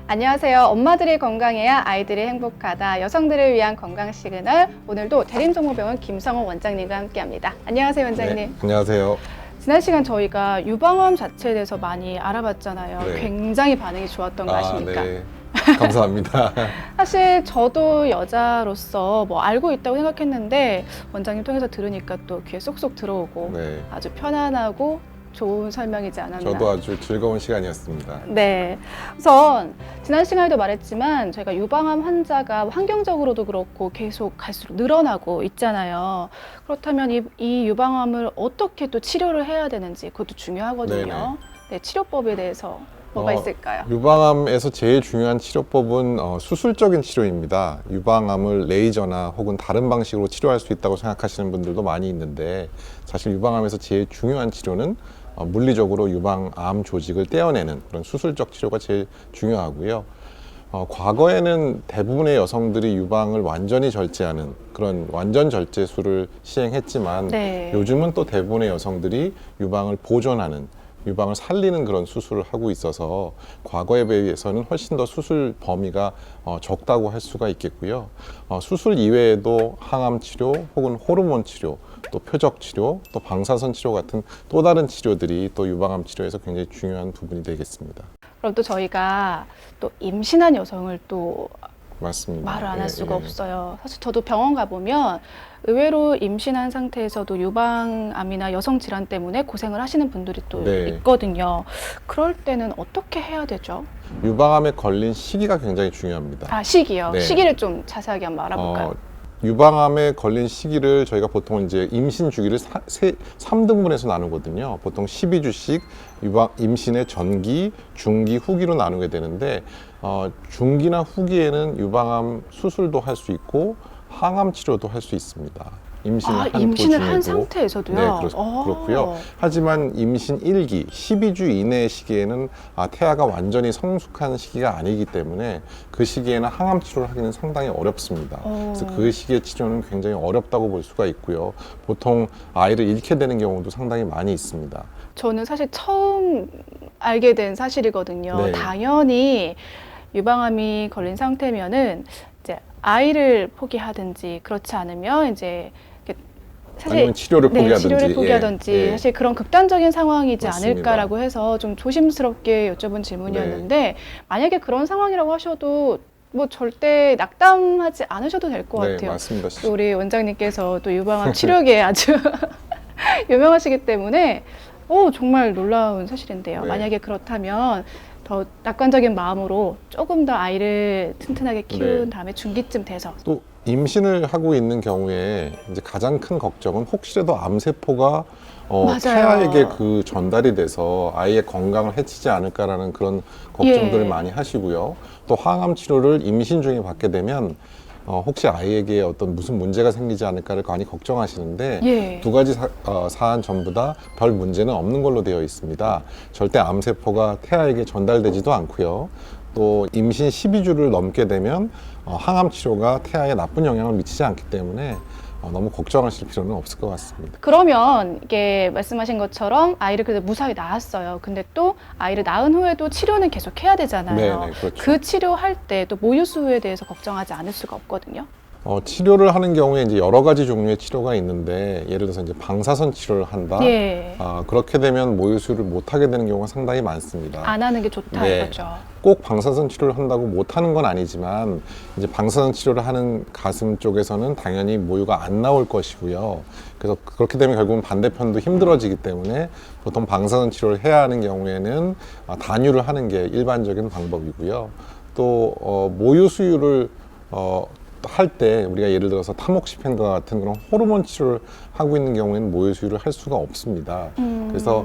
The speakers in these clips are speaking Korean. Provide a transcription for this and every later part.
안녕하세요. 엄마들이 건강해야 아이들이 행복하다. 여성들을 위한 건강 시그널. 오늘도 대림종모병원 김성호 원장님과 함께합니다. 안녕하세요, 원장님. 네, 안녕하세요. 지난 시간 저희가 유방암 자체에 대해서 많이 알아봤잖아요. 네. 굉장히 반응이 좋았던 거 아십니까? 네. 감사합니다. 사실 저도 여자로서 뭐 알고 있다고 생각했는데 원장님 통해서 들으니까 또 귀에 쏙쏙 들어오고 네. 아주 편안하고 좋은 설명이지 않았나. 저도 아주 즐거운 시간이었습니다. 네. 우선 지난 시간에도 말했지만 저희가 유방암 환자가 환경적으로도 그렇고 계속 갈수록 늘어나고 있잖아요. 그렇다면 이 유방암을 어떻게 또 치료를 해야 되는지 그것도 중요하거든요. 네네. 네, 치료법에 대해서 뭐가 있을까요? 유방암에서 제일 중요한 치료법은 수술적인 치료입니다. 유방암을 레이저나 혹은 다른 방식으로 치료할 수 있다고 생각하시는 분들도 많이 있는데 사실 유방암에서 제일 중요한 치료는 물리적으로 유방암 조직을 떼어내는 그런 수술적 치료가 제일 중요하고요. 과거에는 대부분의 여성들이 유방을 완전히 절제하는 그런 완전 절제술을 시행했지만 네. 요즘은 또 대부분의 여성들이 유방을 보존하는 유방을 살리는 그런 수술을 하고 있어서 과거에 비해서는 훨씬 더 수술 범위가 적다고 할 수가 있겠고요. 수술 이외에도 항암 치료 혹은 호르몬 치료, 또 표적 치료, 또 방사선 치료 같은 또 다른 치료들이 또 유방암 치료에서 굉장히 중요한 부분이 되겠습니다. 그럼 또 저희가 또 임신한 여성을 또 맞습니다. 말을 안 할 예, 수가 예. 없어요. 사실 저도 병원 가보면 의외로 임신한 상태에서도 유방암이나 여성 질환 때문에 고생을 하시는 분들이 또 네. 있거든요. 그럴 때는 어떻게 해야 되죠? 유방암에 걸린 시기가 굉장히 중요합니다. 아, 시기요. 네. 시기를 좀 자세하게 한번 알아볼까요? 유방암에 걸린 시기를 저희가 보통 이제 임신 주기를 3등분해서 나누거든요. 보통 12주씩 임신의 전기, 중기, 후기로 나누게 되는데 중기나 후기에는 유방암 수술도 할 수 있고 항암 치료도 할 수 있습니다. 임신을 한 도중에도. 상태에서도요? 네, 그렇고요. 하지만 임신 1기, 12주 이내의 시기에는 태아가 완전히 성숙한 시기가 아니기 때문에 그 시기에는 항암 치료를 하기는 상당히 어렵습니다. 그래서 그 시기의 치료는 굉장히 어렵다고 볼 수가 있고요. 보통 아이를 잃게 되는 경우도 상당히 많이 있습니다. 저는 사실 처음 알게 된 사실이거든요. 네. 당연히 유방암이 걸린 상태면은 이제 아이를 포기하든지 그렇지 않으면 이제 사실 아니면 치료를 포기하든지. 치료를 포기하든지 예, 예. 사실 그런 극단적인 상황이지 맞습니다. 않을까라고 해서 좀 조심스럽게 여쭤본 질문이었는데 만약에 그런 상황이라고 하셔도 뭐 절대 낙담하지 않으셔도 될 것 네, 같아요. 맞습니다. 또 우리 원장님께서 또 유방암 치료계에 아주 유명하시기 때문에 정말 놀라운 사실인데요. 네. 만약에 그렇다면 더 낙관적인 마음으로 조금 더 아이를 튼튼하게 키운 네. 다음에 중기쯤 돼서 또 임신을 하고 있는 경우에 이제 가장 큰 걱정은 혹시라도 암세포가 맞아요. 태아에게 그 전달이 돼서 아이의 건강을 해치지 않을까라는 그런 걱정들을 예. 많이 하시고요. 또 항암 치료를 임신 중에 받게 되면 혹시 아이에게 어떤 무슨 문제가 생기지 않을까를 많이 걱정하시는데 예. 두 가지 사안 전부 다 별 문제는 없는 걸로 되어 있습니다. 절대 암세포가 태아에게 전달되지도 않고요. 또 임신 12주를 넘게 되면 항암 치료가 태아에 나쁜 영향을 미치지 않기 때문에 너무 걱정하실 필요는 없을 것 같습니다. 그러면 이게 말씀하신 것처럼 아이를 그래도 무사히 낳았어요. 근데 또 아이를 낳은 후에도 치료는 계속 해야 되잖아요. 네네, 그렇죠. 그 치료할 때 또 모유 수유에 대해서 걱정하지 않을 수가 없거든요. 치료를 하는 경우에 이제 여러 가지 종류의 치료가 있는데 예를 들어서 이제 방사선 치료를 한다. 예. 그렇게 되면 모유수유를 못 하게 되는 경우가 상당히 많습니다. 안 하는 게 좋다 네. 이거죠. 꼭 방사선 치료를 한다고 못 하는 건 아니지만 이제 방사선 치료를 하는 가슴 쪽에서는 당연히 모유가 안 나올 것이고요. 그래서 그렇게 되면 결국은 반대편도 힘들어지기 때문에 보통 방사선 치료를 해야 하는 경우에는 단유를 하는 게 일반적인 방법이고요. 또 모유 수유를 할 때 우리가 예를 들어서 타목시펜과 같은 그런 호르몬 치료를 하고 있는 경우에는 모유 수유를 할 수가 없습니다. 그래서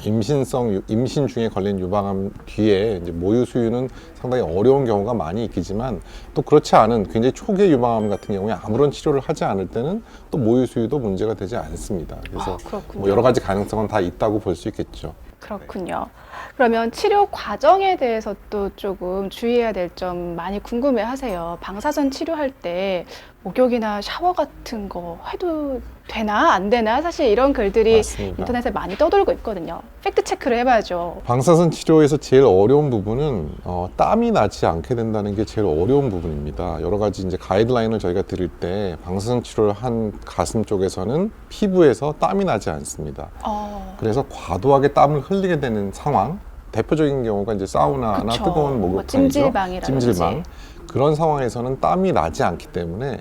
임신 중에 걸린 유방암 뒤에 이제 모유 수유는 상당히 어려운 경우가 많이 있겠지만 또 그렇지 않은 굉장히 초기의 유방암 같은 경우에 아무런 치료를 하지 않을 때는 또 모유 수유도 문제가 되지 않습니다. 그래서 그렇군요. 뭐 여러 가지 가능성은 다 있다고 볼 수 있겠죠. 그렇군요. 그러면 치료 과정에 대해서 또 조금 주의해야 될 점 많이 궁금해 하세요. 방사선 치료할 때 목욕이나 샤워 같은 거 해도 되나 안 되나 사실 이런 글들이 맞습니다. 인터넷에 많이 떠돌고 있거든요. 팩트 체크를 해봐야죠. 방사선 치료에서 제일 어려운 부분은 땀이 나지 않게 된다는 게 제일 어려운 부분입니다. 여러 가지 이제 가이드라인을 저희가 드릴 때 방사선 치료를 한 가슴 쪽에서는 피부에서 땀이 나지 않습니다. 그래서 과도하게 땀을 흘리게 되는 상황, 대표적인 경우가 이제 사우나나 그쵸. 뜨거운 뭐 목욕탕이죠. 찜질방이라든지. 찜질방. 그런 상황에서는 땀이 나지 않기 때문에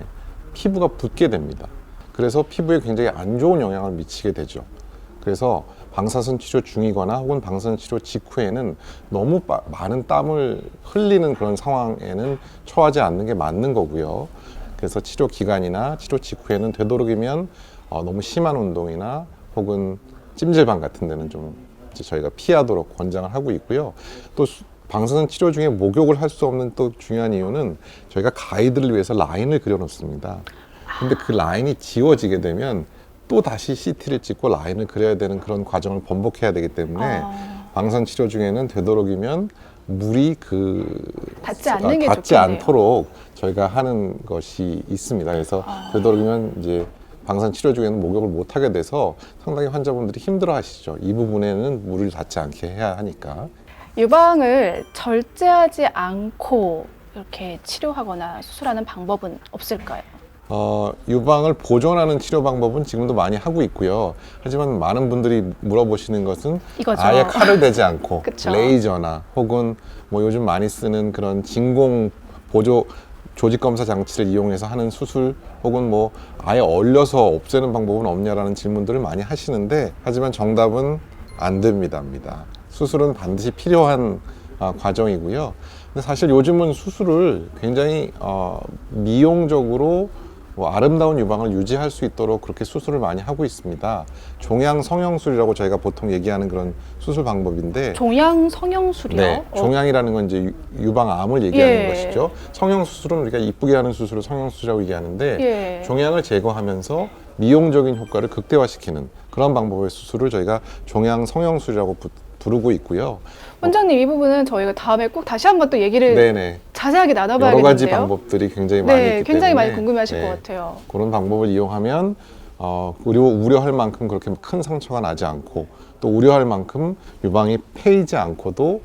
피부가 붓게 됩니다. 그래서 피부에 굉장히 안 좋은 영향을 미치게 되죠. 그래서 방사선 치료 중이거나 혹은 방사선 치료 직후에는 너무 많은 땀을 흘리는 그런 상황에는 처하지 않는 게 맞는 거고요. 그래서 치료 기간이나 치료 직후에는 되도록이면 너무 심한 운동이나 혹은 찜질방 같은 데는 좀 이제 저희가 피하도록 권장을 하고 있고요. 또 방사선 치료 중에 목욕을 할 수 없는 또 중요한 이유는 저희가 가이드를 위해서 라인을 그려 놓습니다. 근데 그 라인이 지워지게 되면 또 다시 CT를 찍고 라인을 그려야 되는 그런 과정을 번복해야 되기 때문에 방사선 치료 중에는 되도록이면 물이 닿지 않는 게 닿지 좋겠네요. 않도록 저희가 하는 것이 있습니다. 그래서 되도록이면 이제 방사선 치료 중에는 목욕을 못 하게 돼서 상당히 환자분들이 힘들어 하시죠. 이 부분에는 물을 닿지 않게 해야 하니까. 유방을 절제하지 않고 이렇게 치료하거나 수술하는 방법은 없을까요? 유방을 보존하는 치료 방법은 지금도 많이 하고 있고요. 하지만 많은 분들이 물어보시는 것은 이거죠. 아예 칼을 대지 않고 그쵸. 레이저나 혹은 뭐 요즘 많이 쓰는 그런 진공 보조 조직 검사 장치를 이용해서 하는 수술 혹은 뭐 아예 얼려서 없애는 방법은 없냐라는 질문들을 많이 하시는데 하지만 정답은 안 됩니다. 수술은 반드시 필요한 과정이고요. 근데 사실 요즘은 수술을 굉장히 미용적으로 아름다운 유방을 유지할 수 있도록 그렇게 수술을 많이 하고 있습니다. 종양 성형술이라고 저희가 보통 얘기하는 그런 수술 방법인데 종양 성형술이요? 네, 종양이라는 건 이제 유방암을 얘기하는 예. 것이죠. 성형수술은 우리가 이쁘게 하는 수술을 성형수술이라고 얘기하는데 예. 종양을 제거하면서 미용적인 효과를 극대화시키는 그런 방법의 수술을 저희가 종양 성형술이라고 부르고 있고요. 원장님 이 부분은 저희가 다음에 꼭 다시 한번 또 얘기를 네네. 자세하게 나눠봐야겠는데요. 여러 가지 방법들이 굉장히 많이 네, 있기 굉장히 때문에 많이 궁금해하실 네, 것 같아요. 그런 방법을 이용하면 우려할 만큼 그렇게 큰 상처가 나지 않고 또 우려할 만큼 유방이 패이지 않고도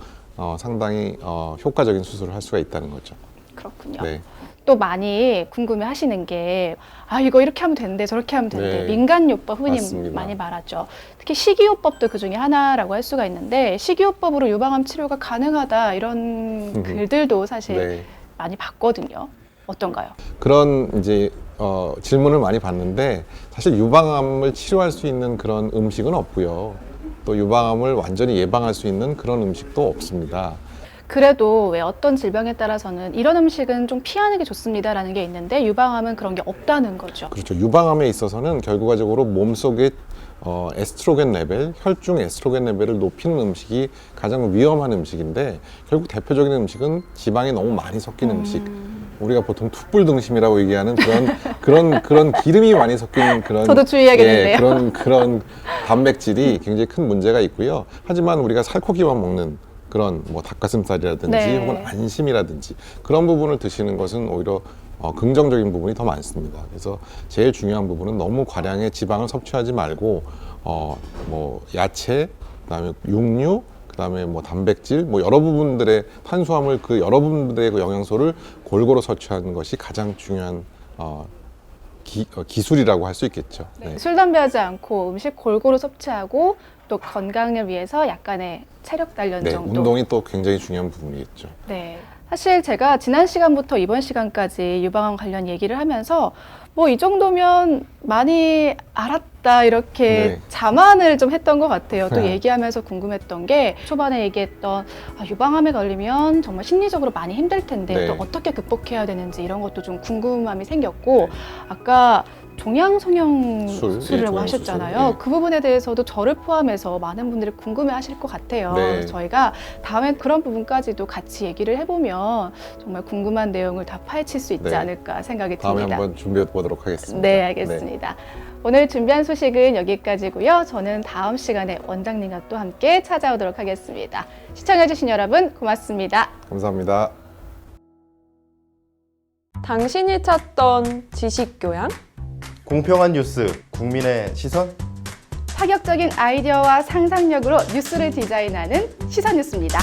상당히 효과적인 수술을 할 수가 있다는 거죠. 그렇군요. 네. 또 많이 궁금해 하시는 게 이거 이렇게 하면 되는데 저렇게 하면 되는데 네. 민간요법 흔히 맞습니다. 많이 말하죠. 특히 식이요법도 그 중에 하나라고 할 수가 있는데 식이요법으로 유방암 치료가 가능하다 이런 글들도 사실 네. 많이 봤거든요. 어떤가요? 그런 이제 질문을 많이 받는데 사실 유방암을 치료할 수 있는 그런 음식은 없고요. 또 유방암을 완전히 예방할 수 있는 그런 음식도 없습니다. 그래도 왜 어떤 질병에 따라서는 이런 음식은 좀 피하는 게 좋습니다라는 게 있는데 유방암은 그런 게 없다는 거죠. 그렇죠. 유방암에 있어서는 결과적으로 몸속의 에스트로겐 레벨, 혈중 에스트로겐 레벨을 높이는 음식이 가장 위험한 음식인데 결국 대표적인 음식은 지방이 너무 많이 섞인 음식. 우리가 보통 툭불 등심이라고 얘기하는 그런 기름이 많이 섞인 그런 저도 주의해야겠는데요. 그런 단백질이 굉장히 큰 문제가 있고요. 하지만 우리가 살코기만 먹는 그런 뭐 닭가슴살이라든지 네. 혹은 안심이라든지 그런 부분을 드시는 것은 오히려 긍정적인 부분이 더 많습니다. 그래서 제일 중요한 부분은 너무 과량의 지방을 섭취하지 말고 뭐 야채, 그다음에 육류, 그다음에 뭐 단백질, 뭐 여러 부분들의 탄수화물 그 여러 부분들의 그 영양소를 골고루 섭취하는 것이 가장 중요한 기술이라고 할 수 있겠죠. 네. 술, 담배 하지 않고 음식 골고루 섭취하고 또 건강을 위해서 약간의 체력 단련 네, 정도. 운동이 또 굉장히 중요한 부분이겠죠. 네. 사실 제가 지난 시간부터 이번 시간까지 유방암 관련 얘기를 하면서 뭐 이 정도면 많이 알았다 이렇게 네. 자만을 좀 했던 것 같아요. 또 네. 얘기하면서 궁금했던 게 초반에 얘기했던 유방암에 걸리면 정말 심리적으로 많이 힘들 텐데 네. 또 어떻게 극복해야 되는지 이런 것도 좀 궁금함이 생겼고 아까 종양 성형술이라고 종양수술, 하셨잖아요. 예. 그 부분에 대해서도 저를 포함해서 많은 분들이 궁금해하실 것 같아요. 네. 그래서 저희가 다음에 그런 부분까지도 같이 얘기를 해보면 정말 궁금한 내용을 다 파헤칠 수 있지 네. 않을까 생각이 다음에 듭니다. 한번 준비해 보도록 하겠습니다. 네, 알겠습니다. 오늘 준비한 소식은 여기까지고요. 저는 다음 시간에 원장님과 또 함께 찾아오도록 하겠습니다. 시청해주신 여러분 고맙습니다. 감사합니다. 당신이 찾던 지식 교양? 공평한 뉴스, 국민의 시선? 파격적인 아이디어와 상상력으로 뉴스를 디자인하는 시선 뉴스입니다.